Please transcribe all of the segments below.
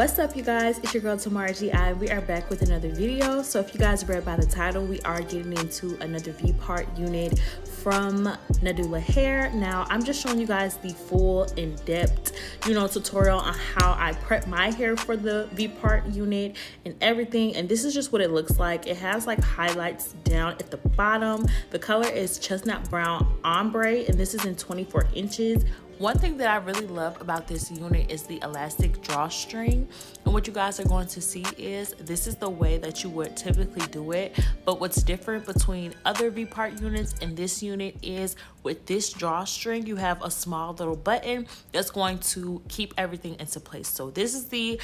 What's up, you guys? It's your girl Tamara GI. We are back with another video. So if you guys read by the title, we are getting into another V-part unit from Nadula Hair. Now I'm just showing you guys the full in-depth tutorial on how I prep my hair for the V-part unit and everything. And this is just what it looks like. It has like highlights down at the bottom. The color is chestnut brown ombre, and this is in 24 inches. One thing that I really love about this unit is the elastic drawstring, and what you guys are going to see is this is the way that you would typically do it, but what's different between other V-part units and this unit is with this drawstring you have a small little button that's going to keep everything into place. So this is the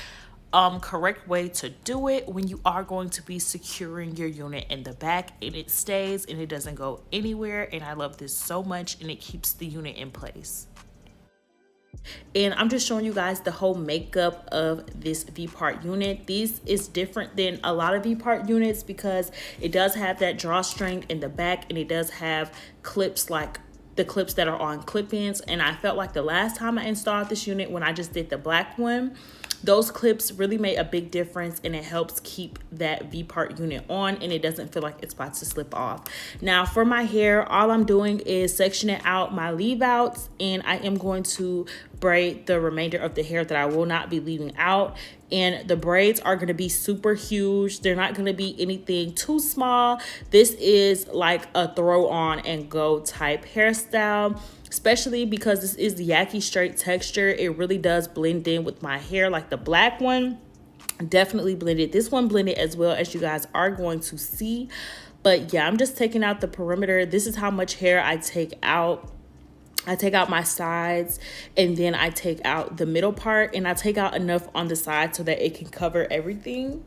correct way to do it when you are going to be securing your unit in the back, and it stays and it doesn't go anywhere. And I love this so much, and it keeps the unit in place. And I'm just showing you guys the whole makeup of this V-part unit. This is different than a lot of V-part units because it does have that drawstring in the back, and it does have clips like the clips that are on clip-ins. And I felt like the last time I installed this unit, when I just did the black one, those clips really made a big difference, and it helps keep that V-part unit on, and it doesn't feel like it's about to slip off. Now for my hair, all I'm doing is sectioning out my leave outs, and I am going to braid the remainder of the hair that I will not be leaving out. And the braids are going to be super huge. They're not going to be anything too small. This is like a throw on and go type hairstyle, especially because this is the YAKI straight texture. It really does blend in with my hair. Like the black one definitely blended. This one blended as well, as you guys are going to see. But yeah, I'm just taking out the perimeter. This is how much hair I take out. I take out my sides, and then I take out the middle part, and I take out enough on the side so that it can cover everything.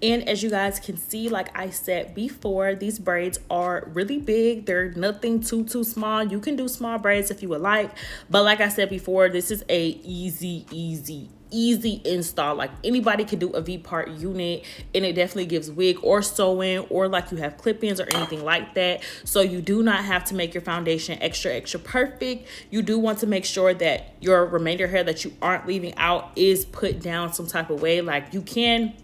And as you guys can see, like I said before, these braids are really big. They're nothing too small. You can do small braids if you would like, but like I said before, this is a easy install. Like anybody can do a V-part unit, and it definitely gives wig or sew-in, or like you have clip-ins or anything like that. So you do not have to make your foundation extra perfect. You do want to make sure that your remainder hair that you aren't leaving out is put down some type of way. Like you can,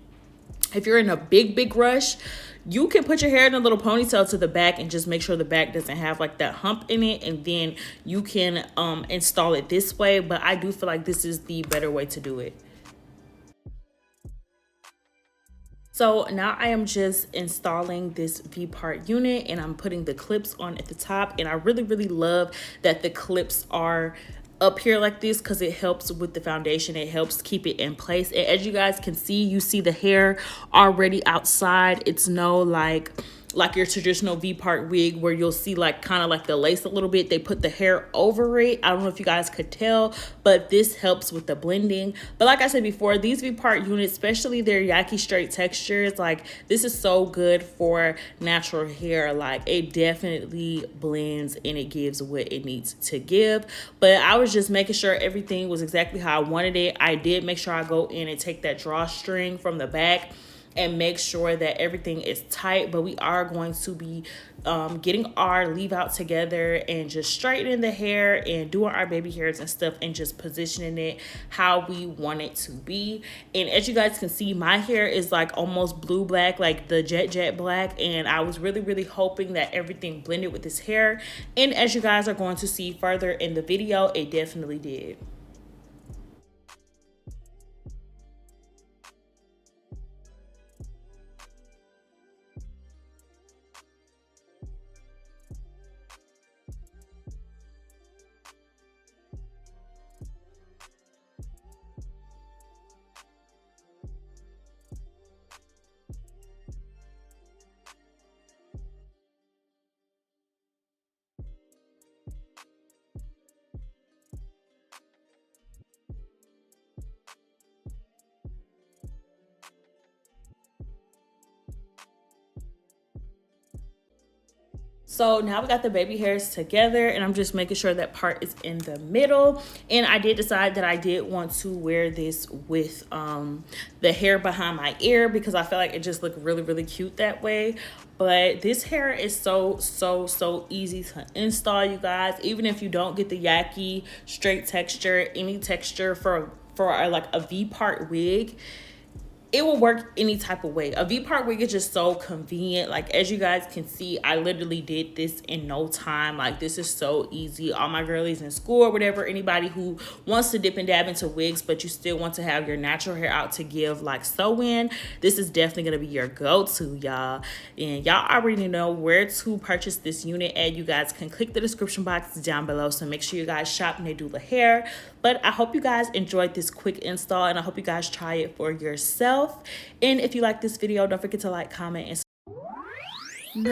if you're in a big rush, you can put your hair in a little ponytail to the back and just make sure the back doesn't have like that hump in it, and then you can install it this way. But I do feel like this is the better way to do it. So now I am just installing this V-part unit, and I'm putting the clips on at the top. And I really love that the clips are up here like this because it helps with the foundation. It helps keep it in place. And as you guys can see, you see the hair already outside. It's no like your traditional V-part wig where you'll see like kind of like the lace a little bit. They put the hair over it. I don't know if you guys could tell, but this helps with the blending. But like I said before, these V-part units, especially their YAKI straight textures, like this is so good for natural hair. Like it definitely blends and it gives what it needs to give. But I was just making sure everything was exactly how I wanted it. I did make sure I go in and take that drawstring from the back and make sure that everything is tight. But we are going to be getting our leave out together and just straightening the hair and doing our baby hairs and stuff, and just positioning it how we want it to be. And as you guys can see, my hair is like almost blue black, like the jet black, and I was really hoping that everything blended with this hair. And as you guys are going to see further in the video, it definitely did. So now we got the baby hairs together, and I'm just making sure that part is in the middle. And I did decide that I did want to wear this with the hair behind my ear because I feel like it just looked really cute that way. But this hair is so easy to install, you guys. Even if you don't get the YAKI straight texture, any texture for for like a V-part wig, it will work any type of way. A V-part wig is just so convenient. Like, as you guys can see, I literally did this in no time. Like, this is so easy. All my girlies in school or whatever, anybody who wants to dip and dab into wigs, but you still want to have your natural hair out to give like sew-in, this is definitely gonna be your go-to, y'all. And y'all already know where to purchase this unit at. You guys can click the description box down below, so make sure you guys shop Nadula Hair. But I hope you guys enjoyed this quick install, and I hope you guys try it for yourself. And if you like this video, don't forget to like, comment, and